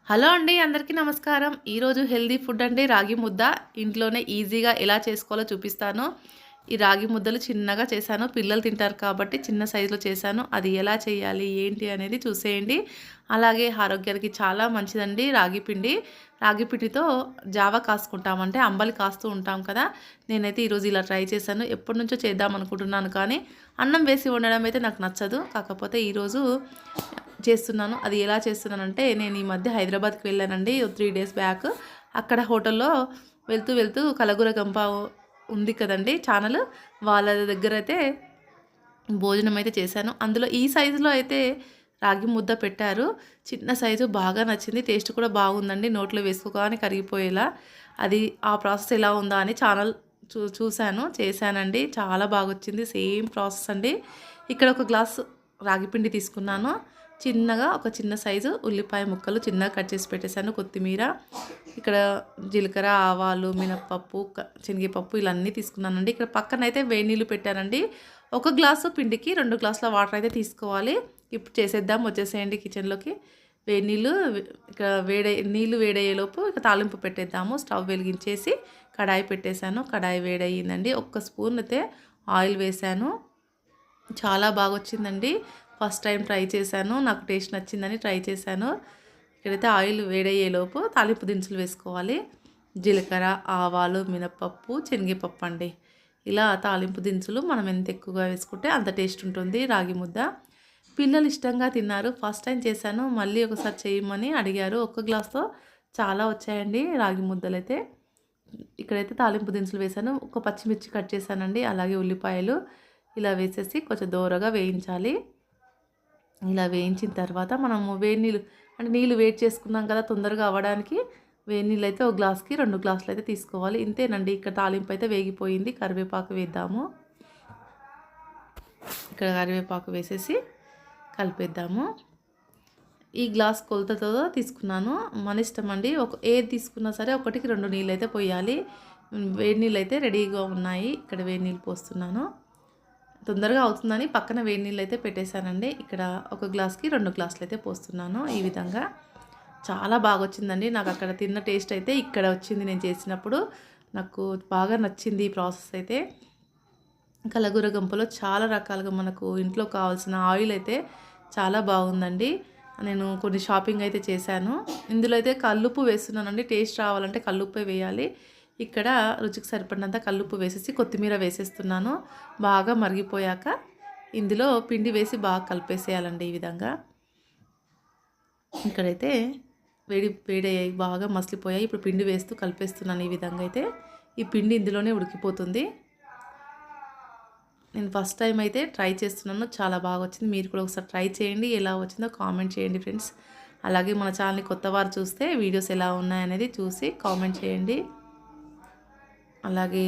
Hello అండి. అందరికీ నమస్కారం. ఈరోజు హెల్తీ ఫుడ్ అంటే రాగి ముద్ద. ఇంట్లోనే ఈజీగా ఎలా చేసుకోవాలో చూపిస్తాను. ఈ రాగి ముద్దలు చిన్నగా చేశాను. పిల్లలు తింటారు కాబట్టి చిన్న సైజులో చేశాను. అది ఎలా చేయాలి, ఏంటి అనేది చూసేయండి. అలాగే ఆరోగ్యానికి చాలా మంచిదండి రాగి పిండి. రాగి పిండితో జావా కాసుకుంటామంటే అంబలి కాస్తూ ఉంటాం కదా! నేనైతే ఈరోజు ఇలా ట్రై చేశాను. ఎప్పటినుంచో చేద్దాం అనుకుంటున్నాను కానీ అన్నం వేసి వండడం అయితే నాకు నచ్చదు. కాకపోతే ఈరోజు చేస్తున్నాను. అది ఎలా చేస్తున్నానంటే నేను ఈ మధ్య హైదరాబాద్‌కి వెళ్ళానండి. 3 డేస్ బ్యాక్. అక్కడ హోటల్‌లో వెళ్తూ కలగూర గంప ఉంది కదండీ ఛానల్. వాళ్ళ దగ్గరైతే భోజనం అయితే చేశాను. అందులో ఈ సైజులో అయితే రాగి ముద్ద పెట్టారు. చిన్న సైజు బాగా నచ్చింది. టేస్ట్ కూడా బాగుందండి. నోట్లో వేసుకోగానే కరిగిపోయేలా. అది ఆ ప్రాసెస్ ఎలా ఉందా అని ఛానల్ చూసాను. చేశానండి. చాలా బాగొచ్చింది. సేమ్ ప్రాసెస్ అండి. ఇక్కడ ఒక గ్లాసు రాగి పిండి తీసుకున్నాను. చిన్నగా ఒక చిన్న సైజు ఉల్లిపాయ ముక్కలు చిన్నగా కట్ చేసి పెట్టేశాను. కొత్తిమీర, ఇక్కడ జీలకర్ర, ఆవాలు, మినప్పప్పు, శనగపప్పు ఇలా అన్నీ తీసుకున్నానండి. ఇక్కడ పక్కనైతే వేడి నీళ్ళు పెట్టానండి. ఒక గ్లాసు పిండికి 2 గ్లాసుల వాటర్ అయితే తీసుకోవాలి. ఇప్పుడు చేసేద్దాం. వచ్చేసేయండి కిచెన్లోకి. వేడి నీళ్ళు ఇక్కడ నీళ్ళు వేడయ్యేలోపు ఇక తాలింపు పెట్టేద్దాము. స్టవ్ వెలిగించేసి కడాయి పెట్టేశాను. కడాయి వేడయ్యిందండి. ఒక్క స్పూన్ అయితే ఆయిల్ వేశాను. చాలా బాగొచ్చిందండి. ఫస్ట్ టైం ట్రై చేశాను. నాకు టేస్ట్ నచ్చిందని ట్రై చేశాను. ఇక్కడైతే ఆయిల్ వేడయ్యేలోపు తాలింపు దినుసులు వేసుకోవాలి. జీలకర్ర, ఆవాలు, మినప్పప్పు, శనగపప్పు అండి. ఇలా తాలింపు దినుసులు మనం ఎంత ఎక్కువగా వేసుకుంటే అంత టేస్ట్ ఉంటుంది రాగి ముద్ద. పిల్లలు ఇష్టంగా తిన్నారు. ఫస్ట్ టైం చేశాను. మళ్ళీ ఒకసారి చేయమని అడిగారు. ఒక్క గ్లాస్‌తో చాలా వచ్చాయండి రాగి ముద్దలైతే. ఇక్కడైతే తాలింపు దినుసులు వేశాను. ఒక పచ్చిమిర్చి కట్ చేశానండి. అలాగే ఉల్లిపాయలు ఇలా వేసేసి కొంచెం దోరగా వేయించాలి. ఇలా వేయించిన తర్వాత మనము వేడి నీళ్ళు అంటే నీళ్ళు వేడి చేసుకున్నాం కదా తొందరగా అవ్వడానికి. వేడి నీళ్ళు అయితే ఒక గ్లాస్‌కి 2 గ్లాసులు అయితే తీసుకోవాలి. ఇంతేనండి. ఇక్కడ తాలింపు అయితే వేగిపోయింది. కరివేపాకు వేద్దాము. ఇక్కడ కరివేపాకు వేసేసి కలిపేద్దాము. ఈ గ్లాస్ కొలతతో తీసుకున్నాను. మన ఇష్టం అండి. ఏది తీసుకున్నా సరే 1కి 2 నీళ్ళు అయితే పోయాలి. వేడి నీళ్ళు అయితే రెడీగా ఉన్నాయి. ఇక్కడ వేడి నీళ్ళు పోస్తున్నాను. తొందరగా అవుతుందని పక్కన వేడి నీళ్ళు అయితే పెట్టేశానండి. ఇక్కడ ఒక గ్లాస్‌కి 2 గ్లాసులు అయితే పోస్తున్నాను. ఈ విధంగా చాలా బాగా వచ్చిందండి. నాకు అక్కడ తిన్న టేస్ట్ అయితే ఇక్కడ వచ్చింది నేను చేసినప్పుడు. నాకు బాగా నచ్చింది ఈ ప్రాసెస్ అయితే. కలగూర గంపలో చాలా రకాలుగా మనకు ఇంట్లో కావాల్సిన ఆయిల్ అయితే చాలా బాగుందండి. నేను కొన్ని షాపింగ్ అయితే చేశాను. ఇందులో అయితే కల్లుప్పు వేస్తున్నానండి. టేస్ట్ రావాలంటే కల్లుప్పే వేయాలి. ఇక్కడ రుచికి సరిపడినంత కల్లుప్పు వేసేసి కొత్తిమీర వేసేస్తున్నాను. బాగా మరిగిపోయాక ఇందులో పిండి వేసి బాగా కలిపేసేయాలండి ఈ విధంగా. ఇక్కడైతే వేడయ్యాయి, బాగా మసిలిపోయాయి. ఇప్పుడు పిండి వేస్తూ కలిపేస్తున్నాను. ఈ విధంగా అయితే ఈ పిండి ఇందులోనే ఉడికిపోతుంది. నేను ఫస్ట్ టైం అయితే ట్రై చేస్తున్నాను. చాలా బాగా వచ్చింది. మీరు కూడా ఒకసారి ట్రై చేయండి. ఎలా వచ్చిందో కామెంట్ చేయండి ఫ్రెండ్స్. అలాగే మన ఛానల్ని కొత్తవారు చూస్తే వీడియోస్ ఎలా ఉన్నాయనేది చూసి కామెంట్ చేయండి. అలాగే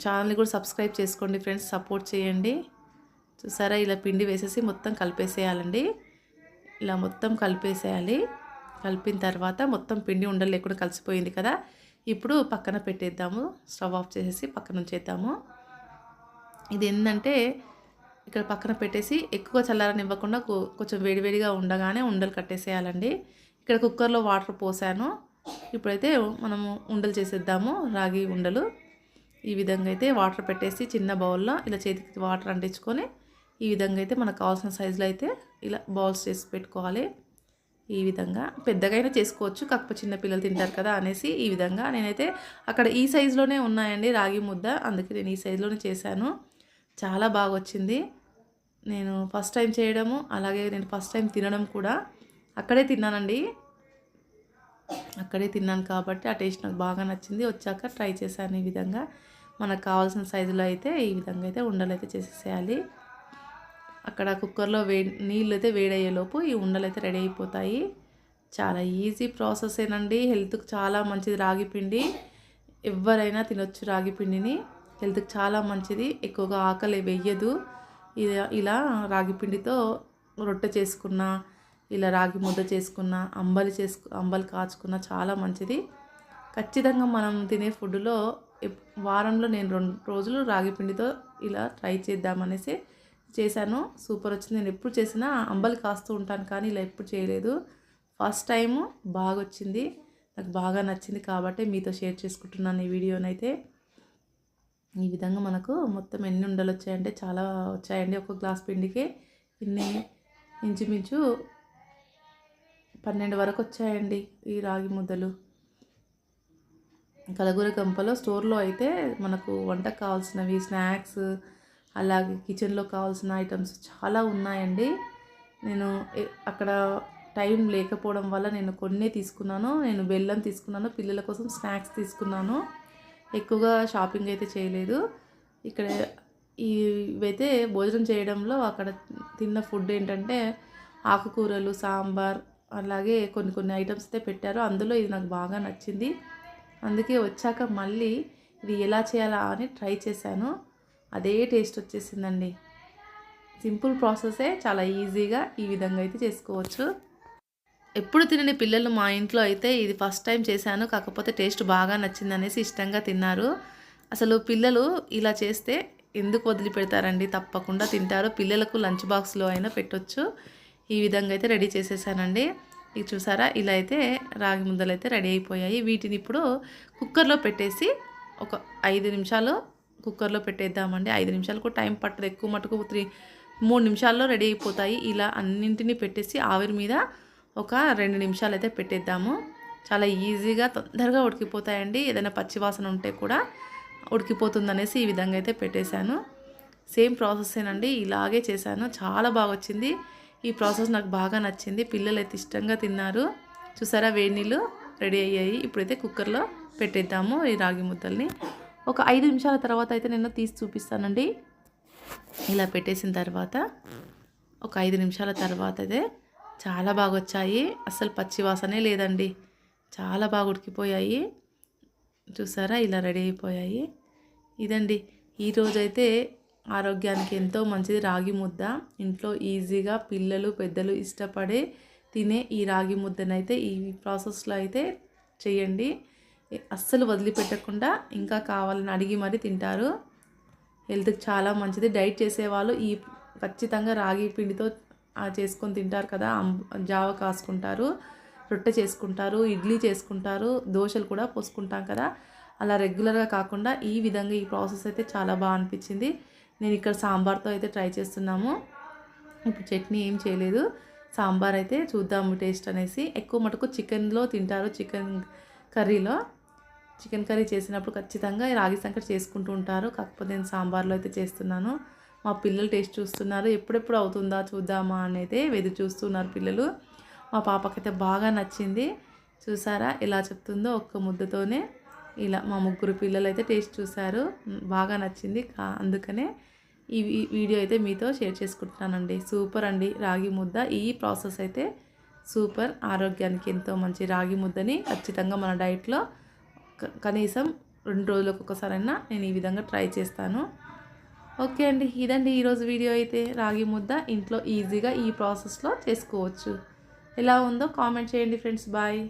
ఛానల్ని కూడా సబ్స్క్రైబ్ చేసుకోండి ఫ్రెండ్స్. సపోర్ట్ చేయండి. చూసారా ఇలా పిండి వేసేసి మొత్తం కలిపేసేయాలండి. ఇలా మొత్తం కలిపేసేయాలి. కలిపిన తర్వాత మొత్తం పిండి ఉండలు లేకుండా కలిసిపోయింది కదా. ఇప్పుడు పక్కన పెట్టేద్దాము. స్టవ్ ఆఫ్ చేసేసి పక్కన ఉంచేద్దాము. ఇది ఏంటంటే ఇక్కడ పక్కన పెట్టేసి ఎక్కువ చల్లారనివ్వకుండా కొంచెం వేడివేడిగా ఉండగానే ఉండలు కట్టేసేయాలండి. ఇక్కడ కుక్కర్లో వాటర్ పోసాను. ఇప్పుడైతే మనము ఉండలు చేసేద్దాము. రాగి ఉండలు ఈ విధంగా అయితే వాటర్ పెట్టేసి చిన్న బౌల్లో ఇలా చేతికి వాటర్ అంటించుకొని ఈ విధంగా అయితే మనకు కావాల్సిన సైజులో అయితే ఇలా బౌల్స్ చేసి పెట్టుకోవాలి. ఈ విధంగా పెద్దగైనా చేసుకోవచ్చు. కాకపోతే చిన్న పిల్లలు తింటారు కదా అనేసి ఈ విధంగా నేనైతే అక్కడ ఈ సైజులోనే ఉన్నాయండి రాగి ముద్ద. అందుకే నేను ఈ సైజులోనే చేశాను. చాలా బాగా వచ్చింది. నేను ఫస్ట్ టైం చేయడము, అలాగే నేను ఫస్ట్ టైం తినడం కూడా అక్కడే తిన్నానండి. అక్కడే తిన్నాను కాబట్టి ఆ టేస్ట్ నాకు బాగా నచ్చింది. వచ్చాక ట్రై చేశాను. ఈ విధంగా మనకు కావాల్సిన సైజులో అయితే ఈ విధంగా అయితే ఉండలు అయితే చేసేసేయాలి. అక్కడ కుక్కర్లో నీళ్ళు అయితే వేడయ్యేలోపు ఈ ఉండలు అయితే రెడీ అయిపోతాయి. చాలా ఈజీ ప్రాసెసేనండి. హెల్త్కి చాలా మంచిది రాగి పిండి. ఎవరైనా తినొచ్చు రాగి పిండిని. హెల్త్కి చాలా మంచిది. ఎక్కువగా ఆకలి వెయ్యదు. ఇలా రాగి పిండితో రొట్టె చేసుకున్న, ఇలా రాగి ముద్ద చేసుకున్న, అంబలి కాచుకున్న చాలా మంచిది. ఖచ్చితంగా మనం తినే ఫుడ్లో వారంలో నేను 2 రోజులు రాగి పిండితో ఇలా ట్రై చేద్దామనేసి చేశాను. సూపర్ వచ్చింది. నేను ఎప్పుడు చేసినా అంబలి కాస్తూ ఉంటాను కానీ ఇలా ఎప్పుడు చేయలేదు. ఫస్ట్ టైము బాగా వచ్చింది, నాకు బాగా నచ్చింది కాబట్టి మీతో షేర్ చేసుకుంటున్నాను ఈ వీడియోనైతే. ఈ విధంగా మనకు మొత్తం ఎన్ని ఉండలు వచ్చాయంటే చాలా వచ్చాయండి. ఒక గ్లాస్ పిండికి ఇన్ని ఇంచుమించు 12 వరకు వచ్చాయండి ఈ రాగి ముద్దలు. కలగూర గంపలో స్టోర్లో అయితే మనకు వంటకు కావాల్సినవి స్నాక్స్, అలాగే కిచెన్లో కావాల్సిన ఐటమ్స్ చాలా ఉన్నాయండి. నేను అక్కడ టైం లేకపోవడం వల్ల నేను కొన్ని తీసుకున్నాను. నేను బెల్లం తీసుకున్నాను, పిల్లల కోసం స్నాక్స్ తీసుకున్నాను. ఎక్కువగా షాపింగ్ అయితే చేయలేదు. ఇక్కడ ఇవైతే భోజనం చేయడంలో అక్కడ తిన్న ఫుడ్ ఏంటంటే ఆకుకూరలు, సాంబార్, అలాగే కొన్ని ఐటమ్స్ అయితే పెట్టారు. అందులో ఇది నాకు బాగా నచ్చింది. అందుకే వచ్చాక మళ్ళీ ఇది ఎలా చేయాలా అని ట్రై చేశాను. అదే టేస్ట్ వచ్చేసిందండి. సింపుల్ ప్రాసెసే, చాలా ఈజీగా ఈ విధంగా అయితే చేసుకోవచ్చు. ఎప్పుడు తినని పిల్లలు మా ఇంట్లో అయితే ఇది ఫస్ట్ టైం చేశాను, కాకపోతే టేస్ట్ బాగా నచ్చిందనేసి ఇష్టంగా తిన్నారు. అసలు పిల్లలు ఇలా చేస్తే ఎందుకు వదిలిపెడతారండి, తప్పకుండా తింటారు. పిల్లలకు లంచ్ బాక్స్లో అయినా పెట్టొచ్చు. ఈ విధంగా అయితే రెడీ చేసేసానండి. ఇది చూసారా, ఇలా అయితే రాగి ముద్దలు అయితే రెడీ అయిపోయాయి. వీటిని ఇప్పుడు కుక్కర్లో పెట్టేసి ఒక 5 నిమిషాలు కుక్కర్లో పెట్టేద్దామండి. 5 నిమిషాలు కూడా టైం పట్టదు, ఎక్కువ మటుకు 3 నిమిషాల్లో రెడీ అయిపోతాయి. ఇలా అన్నింటినీ పెట్టేసి ఆవిరి మీద ఒక 2 నిమిషాలు అయితే పెట్టేద్దాము. చాలా ఈజీగా తొందరగా ఉడికిపోతాయండి. ఏదైనా పచ్చివాసన ఉంటే కూడా ఉడికిపోతుందనేసి ఈ విధంగా అయితే పెట్టేశాను. సేమ్ ప్రాసెసేనండి, ఇలాగే చేశాను. చాలా బాగా వచ్చింది. ఈ ప్రాసెస్ నాకు బాగా నచ్చింది. పిల్లలు అయితే ఇష్టంగా తిన్నారు. చూసారా, వేడి నీళ్ళు రెడీ అయ్యాయి. ఇప్పుడైతే కుక్కర్లో పెట్టేద్దాము ఈ రాగి ముద్దల్ని. ఒక 5 నిమిషాల తర్వాత అయితే నేను తీసి చూపిస్తానండి. ఇలా పెట్టేసిన తర్వాత ఒక 5 నిమిషాల తర్వాత అయితే చాలా బాగా వచ్చాయి. అస్సలు పచ్చి వాసనే లేదండి, చాలా బాగా ఉడికిపోయాయి. చూసారా, ఇలా రెడీ అయిపోయాయి. ఇదండి ఈరోజైతే ఆరోగ్యానికి ఎంతో మంచిది రాగి ముద్ద. ఇంట్లో ఈజీగా పిల్లలు పెద్దలు ఇష్టపడే తినే ఈ రాగి ముద్దనైతే ఈ ప్రాసెస్లో అయితే చేయండి. అస్సలు వదిలిపెట్టకుండా ఇంకా కావాలని అడిగి మరీ తింటారు. హెల్త్కి చాలా మంచిది. డైట్ చేసేవాళ్ళు ఈ ఖచ్చితంగా రాగి పిండితో చేసుకొని తింటారు కదా. జావ కాసుకుంటారు, రొట్టె చేసుకుంటారు, ఇడ్లీ చేసుకుంటారు, దోశలు కూడా పోసుకుంటాం కదా. అలా రెగ్యులర్గా కాకుండా ఈ విధంగా ఈ ప్రాసెస్ అయితే చాలా బాగా అనిపించింది. నేను ఇక్కడ సాంబార్తో అయితే ట్రై చేస్తున్నాము. ఇప్పుడు చట్నీ ఏం చేయలేదు, సాంబార్ అయితే చూద్దాము టేస్ట్ అనేసి. ఎక్కువ మటుకు చికెన్లో తింటారు, చికెన్ కర్రీ చేసినప్పుడు ఖచ్చితంగా రాగి సంకటి చేసుకుంటూ ఉంటారు. కాకపోతే నేను సాంబార్లో అయితే చేస్తున్నాను. మా పిల్లలు టేస్ట్ చూస్తున్నారు, ఎప్పుడెప్పుడు అవుతుందా చూద్దామా అని అయితే ఎదురు చూస్తున్నారు పిల్లలు. మా పాపకైతే బాగా నచ్చింది. చూసారా ఎలా చెప్తుందో, ఒక్క ముద్దతోనే ఇలా మా 3 పిల్లలు అయితే టేస్ట్ చూశారు, బాగా నచ్చింది. అందుకనే ఈ వీడియో అయితే మీతో షేర్ చేసుకుంటున్నానండి. సూపర్ అండి రాగి ముద్ద. ఈ ప్రాసెస్ అయితే సూపర్, ఆరోగ్యానికి ఎంతో మంచి. రాగి ముద్దని ఖచ్చితంగా మన డైట్లో కనీసం 2 రోజులకు ఒకసారైనా నేను ఈ విధంగా ట్రై చేస్తాను. ఓకే అండి, ఇదండి ఈరోజు వీడియో అయితే. రాగి ముద్ద ఇంట్లో ఈజీగా ఈ ప్రాసెస్లో చేసుకోవచ్చు. ఎలా ఉందో కామెంట్ చేయండి ఫ్రెండ్స్. బాయ్.